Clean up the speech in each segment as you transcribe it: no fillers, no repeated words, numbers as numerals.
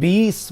20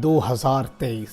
2023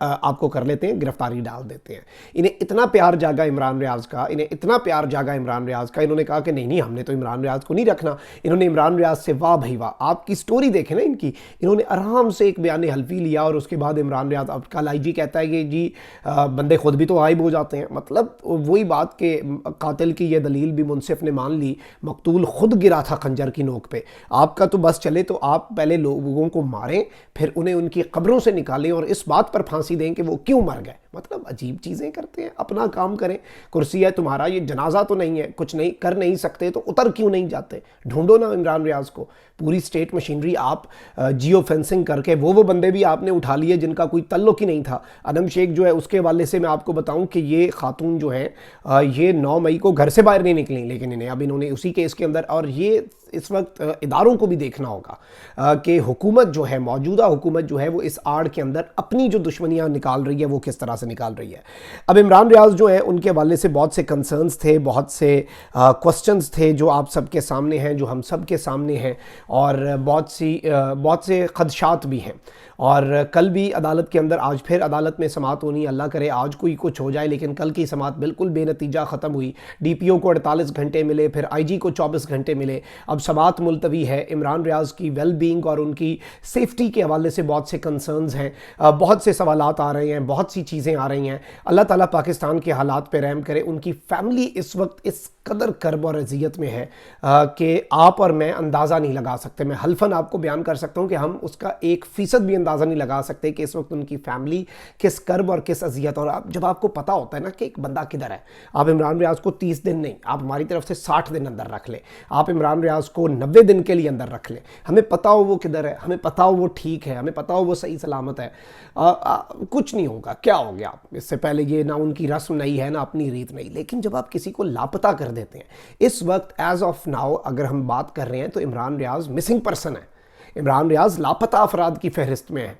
آپ کو کر لیتے ہیں, گرفتاری ڈال دیتے ہیں. انہیں اتنا پیار جاگا عمران ریاض کا, انہوں نے کہا کہ نہیں ہم نے تو عمران ریاض کو نہیں رکھنا. انہوں نے عمران ریاض سے واہ بھائی واہ, آپ کی سٹوری دیکھیں نا ان کی, انہوں نے آرام سے ایک بیان حلفی لیا اور اس کے بعد عمران ریاض, اب کل آئی جی کہتا ہے کہ جی بندے خود بھی تو غائب ہو جاتے ہیں. مطلب وہی بات کہ قاتل کی یہ دلیل بھی منصف نے مان لی, مقتول خود گرا تھا خنجر کی نوک پہ. آپ کا تو بس چلے تو آپ پہلے لوگوں کو ماریں, پھر انہیں ان کی قبروں سے نکالیں اور اس بات پر پھانسی دیں کہ وہ کیوں مر گئے. مطلب عجیب چیزیں کرتے ہیں. اپنا کام کریں, کرسی ہے تمہارا, یہ جنازہ تو نہیں ہے, کچھ نہیں کر نہیں سکتے تو اتر کیوں نہیں جاتے, ڈھونڈو نا عمران ریاض کو. پوری سٹیٹ مشینری آپ جیو فینسنگ کر کے وہ بندے بھی آپ نے اٹھا لیے جن کا کوئی تعلق ہی نہیں تھا. انم شیخ جو ہے اس کے حوالے سے میں آپ کو بتاؤں کہ یہ خاتون جو ہے یہ 9 مئی کو گھر سے باہر نہیں نکلیں, لیکن انہوں نے اسی کیس کے اندر, اور یہ اس وقت اداروں کو بھی دیکھنا ہوگا کہ حکومت جو ہے, موجودہ حکومت جو ہے, وہ اس آڑ کے اندر اپنی جو دشمنیاں نکال رہی ہے وہ کس طرح سے نکال رہی ہے. اب عمران ریاض جو ہے ان کے حوالے سے بہت سے کنسرنز تھے, بہت سے کوسچنز تھے جو آپ سب کے سامنے ہیں, جو ہم سب کے سامنے ہیں, اور بہت سے خدشات بھی ہیں. اور کل بھی عدالت کے اندر, آج پھر عدالت میں سماعت ہونی, اللہ کرے آج کوئی کچھ ہو جائے, لیکن کل کی سماعت بالکل بے نتیجہ ختم ہوئی. ڈی پی او کو 48 گھنٹے ملے, پھر آئی جی کو 24 گھنٹے ملے. اب سماعت ملتوی ہے. عمران ریاض کی ویل بینگ اور ان کی سیفٹی کے حوالے سے بہت سے کنسرنز ہیں, بہت سے سوالات آ رہے ہیں, بہت سی چیزیں آ رہی ہیں. اللہ تعالیٰ پاکستان کے حالات پہ رحم کرے. ان کی فیملی اس وقت اس قدر کرب اور اذیت میں ہے کہ آپ اور میں اندازہ نہیں لگا سکتے. میں حلفاً آپ کو بیان کر سکتا ہوں کہ ہم اس کا 1% بھی اندازہ نہیں لگا سکتے کہ اس وقت ان کی فیملی کس کرب اور کس اذیت. اور جب آپ کو پتہ ہوتا ہے نا کہ ایک بندہ کدھر ہے, آپ عمران ریاض کو 30 دن نہیں, آپ ہماری طرف سے 60 دن اندر رکھ لیں, آپ عمران ریاض کو 90 دن کے لیے اندر رکھ لیں, ہمیں پتہ ہو وہ کدھر ہے, ہمیں پتہ ہو وہ ٹھیک ہے, ہمیں پتہ ہو وہ صحیح سلامت ہے, کچھ نہیں ہوگا. کیا ہو گیا اس سے پہلے, یہ نہ ان کی رسم نہیں ہے, نہ اپنی ریت نہیں. لیکن جب آپ کسی کو لاپتہ کر دیتے ہیں, اس وقت ایز آف ناؤ اگر ہم بات کر رہے ہیں تو عمران ریاض مسنگ پرسن ہے. عمران ریاض لاپتہ افراد کی فہرست میں ہے,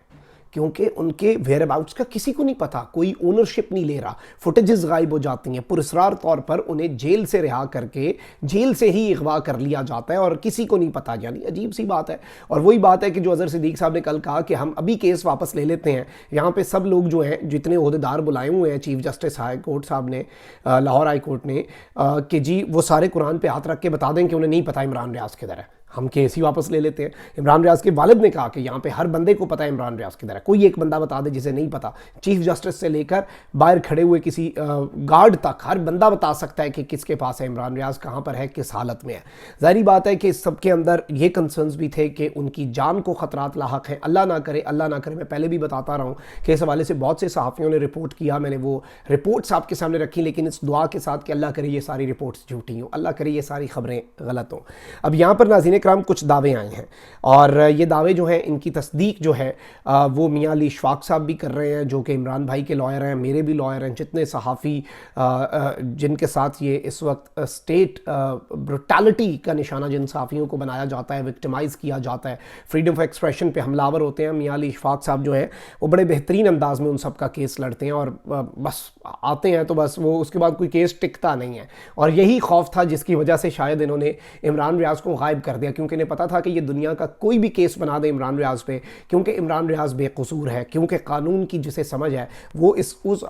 کیونکہ ان کے ویئر اباؤٹس کا کسی کو نہیں پتا, کوئی اونرشپ نہیں لے رہا. فوٹیجز غائب ہو جاتی ہیں, پراسرار طور پر انہیں جیل سے رہا کر کے جیل سے ہی اغوا کر لیا جاتا ہے اور کسی کو نہیں پتا. یعنی عجیب سی بات ہے. اور وہی بات ہے کہ جو اظہر صدیق صاحب نے کل کہا کہ ہم ابھی کیس واپس لے لیتے ہیں. یہاں پہ سب لوگ جو ہیں, جتنے عہدیدار بلائے ہوئے ہیں چیف جسٹس ہائی کورٹ صاحب نے, لاہور ہائی کورٹ نے, کہ جی وہ سارے قرآن پہ ہاتھ رکھ کے بتا دیں کہ انہیں نہیں پتا عمران ریاض کدھر ہے, ہم کیس ہی واپس لے لیتے ہیں. عمران ریاض کے والد نے کہا کہ یہاں پہ ہر بندے کو پتہ ہے عمران ریاض کدھر ہے, کوئی ایک بندہ بتا دے جسے نہیں پتا. چیف جسٹس سے لے کر باہر کھڑے ہوئے کسی گارڈ تک ہر بندہ بتا سکتا ہے کہ کس کے پاس ہے عمران ریاض, کہاں پر ہے, کس حالت میں ہے. ظاہری بات ہے کہ اس سب کے اندر یہ کنسرنز بھی تھے کہ ان کی جان کو خطرات لاحق ہیں. اللہ نہ کرے, اللہ نہ کرے. میں پہلے بھی بتاتا رہا ہوں کہ اس حوالے سے بہت سے صحافیوں نے رپورٹ کیا, میں نے وہ رپورٹس آپ کے سامنے رکھی, لیکن اس دعا کے ساتھ کہ اللہ کرے یہ ساری رپورٹس جھوٹی ہوں, اللہ کرے یہ ساری خبریں غلط ہوں. اب یہاں پر ناظرین کرام کچھ دعوے ہیں, اور یہ دعوے جو ہیں ان کی تصدیق جو ہے وہ میاں علی اشفاق صاحب بھی کر رہے ہیں, جو کہ عمران بھائی کے لائر ہیں, میرے بھی لائر ہیں. جتنے صحافی جن کے ساتھ یہ اس وقت اسٹیٹ بروٹیلٹی کا نشانہ جن صحافیوں کو بنایا جاتا ہے, وکٹمائز کیا جاتا ہے, فریڈم آف ایکسپریشن پہ حملہ آور ہوتے ہیں, میاں علی اشفاق صاحب جو ہیں وہ بڑے بہترین انداز میں ان سب کا کیس لڑتے ہیں, اور بس آتے ہیں تو بس وہ اس کے بعد کوئی کیس ٹکتا نہیں ہے. اور یہی خوف تھا جس کی وجہ سے شاید انہوں نے عمران ریاض کو غائب کر دیا, کیونکہ انہیں پتا تھا کہ یہ دنیا کا کوئی بھی کیس بنا دے عمران ریاض پہ, کیونکہ عمران ریاض بے قصور ہے, کیونکہ قانون کی جسے سمجھ ہے وہ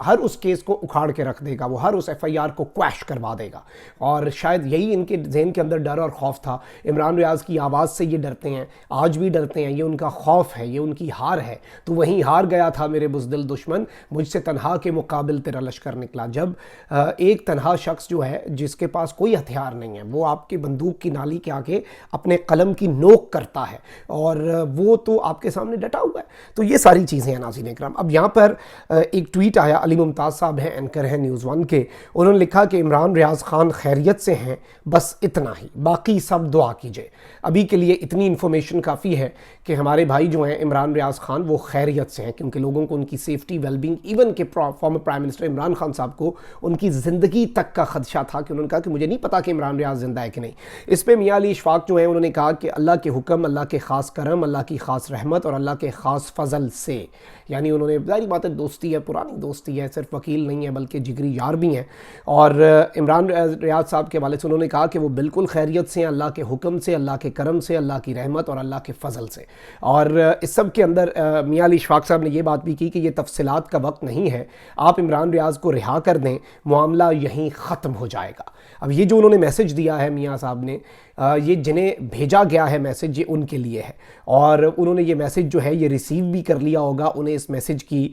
ہر اس کیس کو اکھاڑ کے رکھ دے گا, وہ ہر اس ایف آئی آر کو کویش کروا دے گا. اور شاید یہی ان کے ذہن کے اندر ڈر اور خوف تھا. عمران ریاض کی آواز سے یہ ڈرتے ہیں, آج بھی ڈرتے ہیں, یہ ان کا خوف ہے, یہ ان کی ہار ہے. تو وہیں ہار گیا تھا میرے بزدل دشمن, مجھ سے تنہا کے مقابل تیرا لشکر نکلا. جب ایک تنہا شخص جو ہے جس کے پاس کوئی ہتھیار نہیں ہے, وہ آپ کی بندوق کی نالی کے آگے اپنے قلم کی نوک کرتا ہے, اور وہ تو آپ کے سامنے ڈٹا ہوا ہے. تو یہ ساری چیزیں ہیں ناظرین اکرام. اب یہاں پر ایک ٹویٹ آیا, علی ممتاز صاحب ہیں, اینکر ہیں نیوز 1 کے, انہوں نے لکھا کہ عمران ریاض خان خیریت سے ہیں, بس اتنا ہی, باقی سب دعا کیجئے. ابھی کے لیے اتنی انفارمیشن کافی ہے کہ ہمارے بھائی جو ہیں عمران ریاض خان وہ خیریت سے ہیں, کیونکہ لوگوں کو ان کی سیفٹی, ویل بینگ, ایون کہ former prime minister Imran Khan صاحب کو ان کی زندگی تک کا خدشہ تھا, کہ انہوں نے کہا کہ مجھے نہیں پتا کہ عمران ریاض زندہ ہے کہ نہیں. اس پہ میاں علی اشفاق جو ہیں انہوں نے کہا کہ اللہ کے حکم، اللہ کے خاص کرم، اللہ کی خاص رحمت اور اللہ کے خاص فضل سے، یعنی انہوں نے ظاہری بات ہے دوستی ہے، پرانی دوستی ہے، صرف وکیل نہیں ہے بلکہ جگری یار بھی ہیں، اور عمران ریاض صاحب کے والد سے انہوں نے کہا کہ وہ بالکل خیریت سے ہیں، اللہ کے حکم سے، اللہ کے کرم سے، اللہ کی رحمت اور اللہ کے فضل سے۔ اور اس سب کے اندر میاں علی اشفاق صاحب نے یہ بات بھی کی کہ یہ تفصیلات کا وقت نہیں ہے، آپ عمران ریاض کو رہا کر دیں، معاملہ یہیں ختم ہو جائے گا۔ اب یہ جو انہوں نے میسج دیا ہے میاں صاحب نے، یہ جنہیں بھیجا گیا ہے میسج، یہ ان کے لیے ہے، اور انہوں نے یہ میسج جو ہے یہ ریسیو بھی کر لیا ہوگا، انہیں اس میسج کی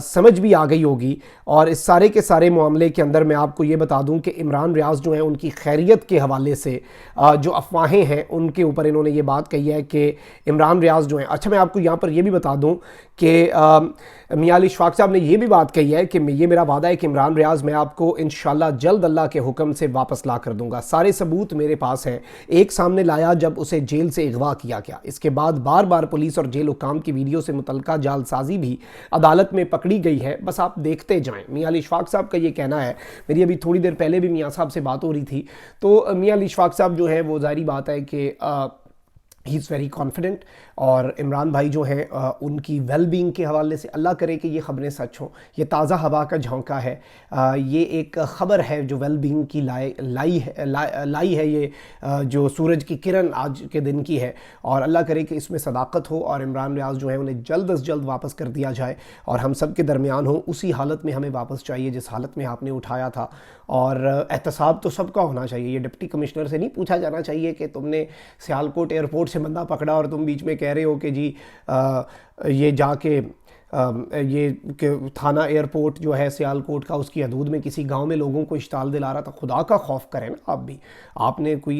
سمجھ بھی آ گئی ہوگی۔ اور اس سارے کے سارے معاملے کے اندر میں آپ کو یہ بتا دوں کہ عمران ریاض جو ہیں ان کی خیریت کے حوالے سے جو افواہیں ہیں ان کے اوپر انہوں نے یہ بات کہی ہے کہ عمران ریاض جو ہیں، اچھا میں آپ کو یہاں پر یہ بھی بتا دوں کہ میاں علی اشفاق صاحب نے یہ بھی بات کہی ہے کہ یہ میرا وعدہ ہے کہ عمران ریاض میں آپ کو انشاءاللہ جلد اللہ کے حکم سے واپس لا کر دوں گا، سارے ثبوت میرے پاس ہیں۔ ایک سامنے لایا جب اسے جیل سے اغوا کیا گیا، اس کے بعد بار بار پولیس اور جیل حکام کی ویڈیو سے متعلقہ جعل سازی بھی عدالت میں پکڑی گئی ہے، بس آپ دیکھتے جائیں۔ میاں علی اشفاق صاحب کا یہ کہنا ہے، میری ابھی تھوڑی دیر پہلے بھی میاں صاحب سے بات ہو رہی تھی، تو میاں علی اشفاق صاحب جو ہیں وہ ظاہری بات ہے کہ ہی از ویری کانفیڈنٹ، اور عمران بھائی جو ہیں ان کی ویل بینگ کے حوالے سے اللہ کرے کہ یہ خبریں سچ ہوں، یہ تازہ ہوا کا جھونکا ہے، یہ ایک خبر ہے جو ویل بینگ کی لائی ہے، یہ جو سورج کی کرن آج کے دن کی ہے، اور اللہ کرے کہ اس میں صداقت ہو اور عمران ریاض جو ہیں انہیں جلد از جلد واپس کر دیا جائے اور ہم سب کے درمیان ہوں، اسی حالت میں ہمیں واپس چاہیے جس حالت میں آپ نے اٹھایا تھا۔ اور احتساب تو سب کا ہونا چاہیے، یہ ڈپٹی کمشنر سے نہیں پوچھا جانا چاہیے کہ تم نے سیالکوٹ ایئرپورٹ سے بندہ پکڑا اور تم بیچ میں کہہ رہے ہو کہ جی یہ جا کے یہ کہ تھانہ ایئرپورٹ جو ہے سیالکوٹ کا، اس کی حدود میں کسی گاؤں میں لوگوں کو اشتعال دلا رہا تھا۔ خدا کا خوف کریں نا آپ بھی،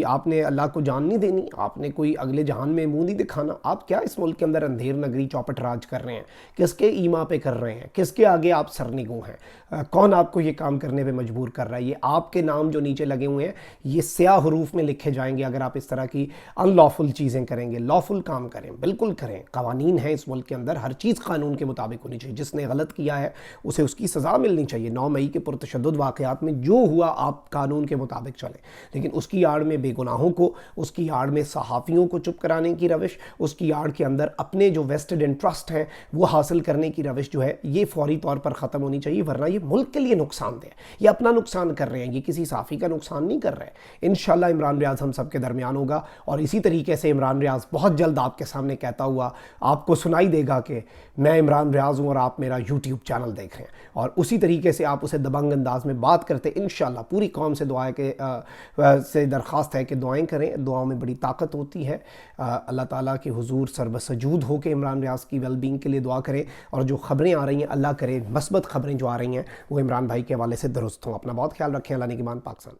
آپ نے اللہ کو جان نہیں دینی، آپ نے کوئی اگلے جہان میں منہ نہیں دکھانا، آپ کیا اس ملک کے اندر اندھیر نگری چوپٹ راج کر رہے ہیں؟ کس کے ایما پہ کر رہے ہیں؟ کس کے آگے آپ سرنگوں ہیں؟ کون آپ کو یہ کام کرنے پہ مجبور کر رہا ہے؟ یہ آپ کے نام جو نیچے لگے ہوئے ہیں یہ سیاہ حروف میں لکھے جائیں گے اگر آپ اس طرح کی ان لافل چیزیں کریں گے۔ لافل کام کریں، بالکل کریں، قوانین ہیں اس ملک کے اندر، ہر چیز قانون کے مطابق ہونی چاہیے، جس نے غلط کیا ہے اسے اس کی سزا ملنی چاہیے۔ 9 مئی کے پرتشدد واقعات میں جو ہوا آپ قانون کے مطابق چلیں، لیکن اس کی آڑ میں بے گناہوں کو، اس کی آڑ میں صحافیوں کو چپ کرانے کی روش، اس کی آڑ کے اندر اپنے جو ویسٹڈ انٹرسٹ ہیں وہ حاصل کرنے کی روش جو ہے یہ فوری طور پر ختم ہونی چاہیے، ورنہ یہ ملک کے لیے نقصان دہ ہے، یہ اپنا نقصان کر رہے ہیں، یہ کسی صحافی کا نقصان نہیں کر رہے ہیں۔ انشاءاللہ عمران ریاض ہم سب کے درمیان ہوگا، اور اسی طریقے سے عمران ریاض بہت جلد آپ کے سامنے کہتا ہوا آپ کو سنائی دے گا کہ میں عمران ریاض ہوں اور آپ میرا یوٹیوب چینل دیکھ رہے ہیں، اور اسی طریقے سے آپ اسے دبنگ انداز میں بات کرتے۔ انشاءاللہ پوری قوم سے دعا ہے کہ سے درخواست ہے کہ دعائیں کریں، دعاؤں میں بڑی طاقت ہوتی ہے۔ اللہ تعالیٰ کے حضور سربسجود ہو کے عمران ریاض کی ویل بینگ کے لیے دعا کریں، اور جو خبریں آ رہی ہیں اللہ کرے مثبت خبریں جو آ رہی ہیں وہ عمران بھائی کے حوالے سے درست ہوں۔ اپنا بہت خیال رکھیں، اللہ نگہبان پاکستان۔